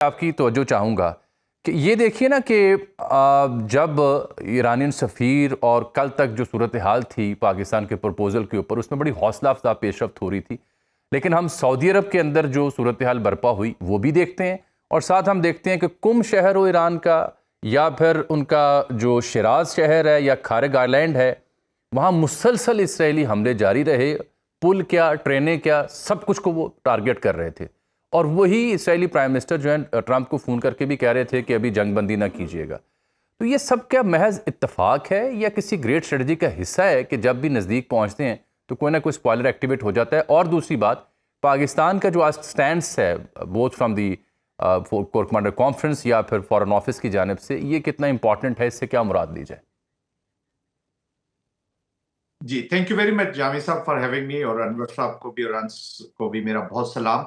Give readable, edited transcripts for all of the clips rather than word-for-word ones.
آپ کی توجہ چاہوں گا کہ یہ دیکھیے نا کہ جب ایرانین سفیر اور کل تک جو صورتحال تھی پاکستان کے پرپوزل کے اوپر، اس میں بڑی حوصلہ افزا پیش رفت ہو رہی تھی، لیکن ہم سعودی عرب کے اندر جو صورتحال برپا ہوئی وہ بھی دیکھتے ہیں، اور ساتھ ہم دیکھتے ہیں کہ کم شہر ہو ایران کا یا پھر ان کا جو شیراز شہر ہے یا کھارگ آئلینڈ ہے، وہاں مسلسل اسرائیلی حملے جاری رہے، پل کیا، ٹرینیں کیا، سب کچھ کو وہ ٹارگٹ کر رہے تھے۔ اور وہی اسرائیلی پرائم منسٹر جو ہیں ٹرمپ کو فون کر کے بھی کہہ رہے تھے کہ ابھی جنگ بندی نہ کیجیے گا۔ تو یہ سب کیا محض اتفاق ہے یا کسی گریٹ اسٹریٹجی کا حصہ ہے کہ جب بھی نزدیک پہنچتے ہیں تو کوئی نہ کوئی اسپوائلر ایکٹیویٹ ہو جاتا ہے؟ اور دوسری بات، پاکستان کا جو آج سٹینڈس ہے both from the corps commander conference یا پھر فارن آفس کی جانب سے، یہ کتنا امپورٹنٹ ہے؟ اس سے کیا مراد لی جائے؟ جی تھینک یو ویری مچ جامع صاحب فار ہیونگ می، اور انور صاحب کو بھی اور انس کو بھی میرا بہت سلام۔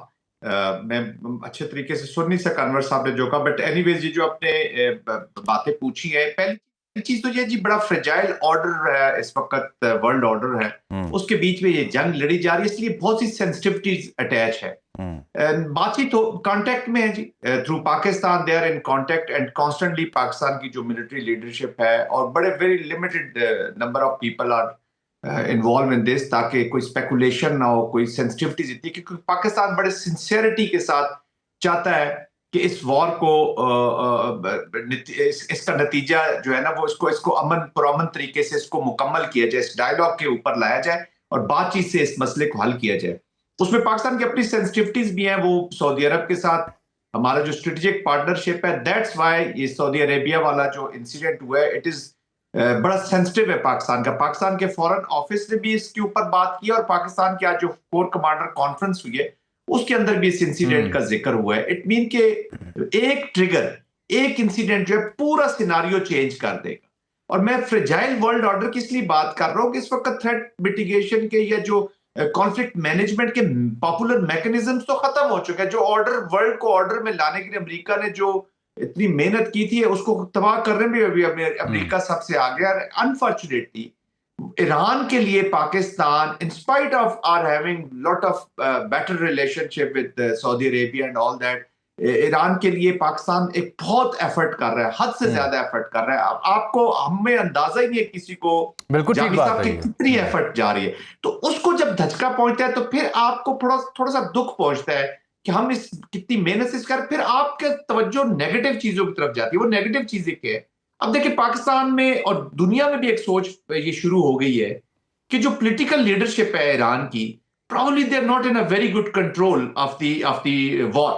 میں اچھے طریقے سے سن نہیں سکا انور صاحب نے جو کہا، بٹ اینی ویز یہ جو آپ نے باتیں پوچھی ہیں، پہلی چیز تو یہ جی بڑا فریجائل آرڈر ہے اس وقت، ورلڈ آرڈر ہے، اس کے بیچ میں یہ جنگ لڑی جا رہی ہے، اس لیے بہت سی سینسٹیوٹیز اٹیچ ہے۔ بات چیت تو کانٹیکٹ میں ہے جی، through Pakistan they are in contact and constantly Pakistan کی جو ملٹری لیڈرشپ ہے اور بڑے very limited number of people are involved in this, تاکہ کوئی اسپیکولیشن نہ ہو، کوئی سینسٹیوٹیز اتنی، کیونکہ پاکستان بڑے سنسیئرٹی کے ساتھ چاہتا ہے کہ اس وار کو اس کا نتیجہ جو ہے نا وہ اس کو پرامن طریقے سے اس کو مکمل کیا جائے، اس ڈائیلاگ کے اوپر لایا جائے اور بات چیت سے اس مسئلے کو حل کیا جائے۔ اس میں پاکستان کی اپنی سینسٹیوٹیز بھی ہیں، وہ سعودی عرب کے ساتھ ہمارا جو اسٹریٹجک پارٹنرشپ ہے، دیٹس وائی یہ سعودی عربیہ والا جو انسیڈنٹ ہوا ہے اٹ از بڑا سینسٹیو ہے پاکستان کا۔ پاکستان کے فورن آفس نے بھی اس کے اوپر بات کی اور پاکستان کی آج جو کور کمانڈر کانفرنس ہوئی ہے اس کے اندر بھی اس انسیڈنٹ کا ذکر ہوا ہے۔ اٹ مین کہ ایک ٹریگر، ایک انسیڈنٹ جو ہے پورا سیناریو چینج کر دے گا۔ اور میں فریجائل ورلڈ آرڈر کی اس لیے بات کر رہا ہوں کہ اس وقت تھریٹ میٹیگیشن کے یا جو کانفلکٹ مینجمنٹ کے پاپولر میکنزمز تو ختم ہو چکے ہیں۔ جو آرڈر ورلڈ کو آرڈر میں لانے کے لیے امریکہ نے جو اتنی محنت کی تھی اس کو تباہ کرنے میں بھی امریکہ سب سے آگے۔ انفارچونیٹلی ایران کے لیے Pakistan in spite of our having lot of better relationship with Saudi Arabia and all that, Iran کے لیے پاکستان ایک بہت ایفرٹ کر رہا ہے، حد سے زیادہ ایفرٹ کر رہا ہے۔ آپ کو ہمیں اندازہ ہی نہیں ہے کسی کو جامع صاحب کی کتنی ایفرٹ جا رہی ہے۔ تو اس کو جب دھچکا پہنچتا ہے تو پھر آپ کو تھوڑا سا دکھ پہنچتا ہے کہ ہم اس کتنی محنت سے کر، پھر آپ کے توجہ نیگیٹو چیزوں کی طرف جاتی ہے۔ وہ نیگیٹو چیزیں کیا ہے؟ اب دیکھیں پاکستان میں اور دنیا میں بھی ایک سوچ یہ شروع ہو گئی ہے کہ جو پولیٹیکل لیڈرشپ ہے ایران کی، probably they are not in a very good control of the war۔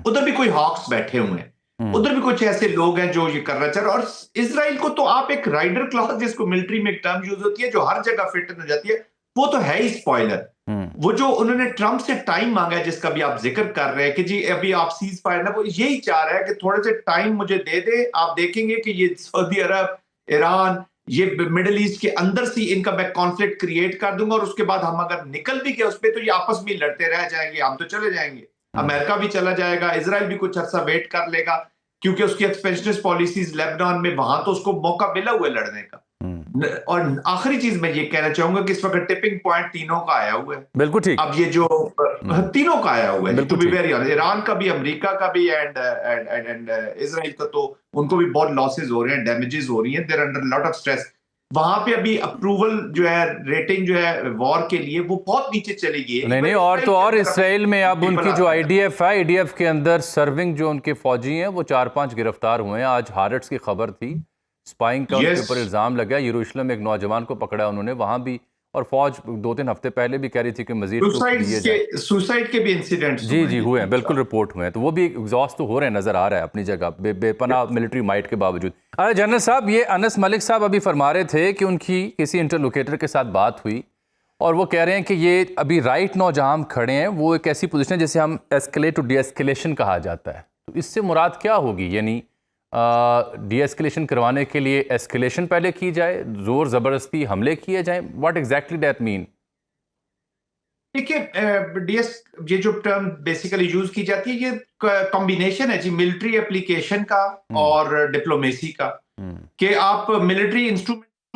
ادھر بھی کوئی ہاکس بیٹھے ہوئے ہیں، ادھر بھی کچھ ایسے لوگ ہیں جو یہ کرنا چاہ رہے ہیں، اور اسرائیل کو تو آپ ایک رائڈر کلاس جس کو ملٹری میں ایک ٹرم یوز ہوتی ہے جو ہر جگہ فٹ ہو جاتی ہے، وہ تو ہے ہی اسپوائلر۔ وہ جو انہوں نے ٹرمپ سے ٹائم مانگا ہے جس کا بھی آپ ذکر کر رہے ہیں کہ جی ابھی آپ سیز فائر نہ، وہ یہی چاہ رہا ہے کہ تھوڑے سے ٹائم مجھے دے دے۔ آپ دیکھیں گے کہ یہ سعودی عرب، ایران، یہ مڈل ایسٹ کے اندر سے ان کا میں کانفلکٹ کریٹ کر دوں گا، اور اس کے بعد ہم اگر نکل بھی گئے اس پہ تو یہ آپس میں لڑتے رہ جائیں گے، ہم تو چلے جائیں گے، امریکہ بھی چلا جائے گا، اسرائیل بھی کچھ عرصہ ویٹ کر لے گا کیونکہ اس کی ایکسپینشنسٹ پالیسیز لیبنان میں وہاں تو اس کو موقع ملا ہوا ہے لڑنے کا۔ اور آخری چیز میں یہ کہنا چاہوں گا کہ اس وقت ٹپنگ پوائنٹ تینوں کا آیا ہوا ہے۔ بالکل ٹھیک، اب یہ جو تینوں کا آیا ہوا ہے to be very honest, Iran کا بھی، امریکہ کا بھی اینڈ اسرائیل کا، تو ان کو بھی بہت لاسز ہو رہے ہیں، ڈیمیجز ہو رہی ہیں، دیر انڈر لاٹ آف سٹریس۔ وہاں پہ ابھی اپروول جو ہے ریٹنگ جو ہے وار کے لیے وہ بہت نیچے چلی گئی ہے۔ نہیں اور تو اور اسرائیل میں اب ان کی جو آئی ڈی ایف ہے، آئی ڈی ایف کے اندر سرونگ جو ان کے فوجی ہیں وہ 4-5 گرفتار ہوئے ہیں۔ آج ہارٹس کی خبر تھی، سپائنگ کا ان کے اوپر الزام لگا، یروشلم میں ایک نوجوان کو پکڑا انہوں نے وہاں بھی، اور فوج 2-3 ہفتے پہلے بھی کہہ رہی تھی کہ مزید سوسائڈ کے بھی انسیڈنٹس جی ہوئے ہیں، بالکل رپورٹ ہوئے ہیں، تو وہ بھی ایگزاسٹ تو ہو رہے ہیں، نظر آ رہا ہے اپنی جگہ بے پناہ ملٹری مائٹ کے باوجود۔ جنرل صاحب، یہ انس ملک صاحب ابھی فرما رہے تھے کہ ان کی کسی انٹرلوکیٹر کے ساتھ بات ہوئی اور وہ کہہ رہے ہیں کہ یہ ابھی رائٹ نو جہاں ہم کھڑے ہیں وہ ایک ایسی پوزیشن ہے جسے ہم ایسکیلیٹ ٹو ڈی ایسکیلیشن کہا جاتا ہے۔ تو اس سے مراد کیا ہوگی؟ یعنی ڈی ایسکیلیشن کروانے کے لیے ایسکیلیشن پہلے کی جائے، زور زبردستی حملے کیے جائیں، واٹ ایگزیکٹلی دیٹ مین؟ دیکھیے یہ جو ٹرم بیسیکلی یوز کی جاتی ہے یہ کمبینیشن ہے جی ملٹری اپلیکیشن کا اور ڈپلومیسی کا، کہ آپ ملٹری انسٹرومنٹ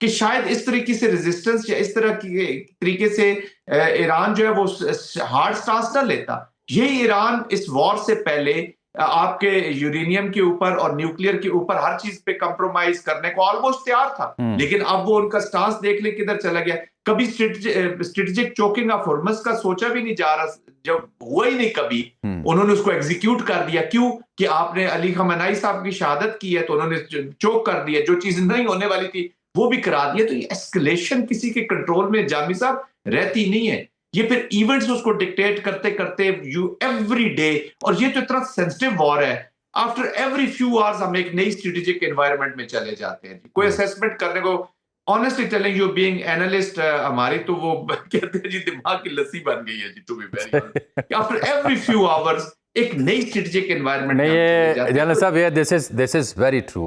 کہ شاید اس طریقے سے ریزسٹنس یا اس طرح کی طریقے سے ایران جو ہے وہ ہارڈ سٹانس نہ لیتا. یہی ایران اس وار سے پہلے آپ کے یورینیم کے اوپر اور نیوکلیئر کے اوپر ہر چیز پہ کمپرومائز کرنے کو آلموسٹ تیار تھا, لیکن اب وہ ان کا سٹانس دیکھ لیں کدھر چلا گیا. کبھی اسٹریٹجک چوکنگ آف ہرمز کا سوچا بھی نہیں جا رہا, جب ہوا ہی نہیں کبھی, انہوں نے اس کو ایگزیکیوٹ کر دیا. کیوں کہ آپ نے علی خامنہئی صاحب کی شہادت کی ہے تو انہوں نے چوک کر دیا, جو چیز نہیں ہونے والی تھی وہ بھی کرا دیا. تو یہ ایسکلیشن کسی کے کنٹرول میں جامی صاحب رہتی نہیں ہے. یہ پھر ایونٹس اس کو ڈکٹیٹ کرتے کرتے یو ایوری ڈے, اور یہ تو اتنا سینسٹیو وار ہے, آفٹر ایوری فیو آورز ہم ایک نئی اسٹریٹجک انوائرمنٹ میں چلے جاتے ہیں. کوئی اسیسمنٹ کرنے کو honestly telling you being analyst ہماری تو وہ کہتے ہیں جی دماغ کی لسی بن گئی ہے جی, to be very honest. after every few hours ایک نئی اسٹریٹجک انوائرمنٹ نہیں, یہ جنرل صاحب, یہ this is very true.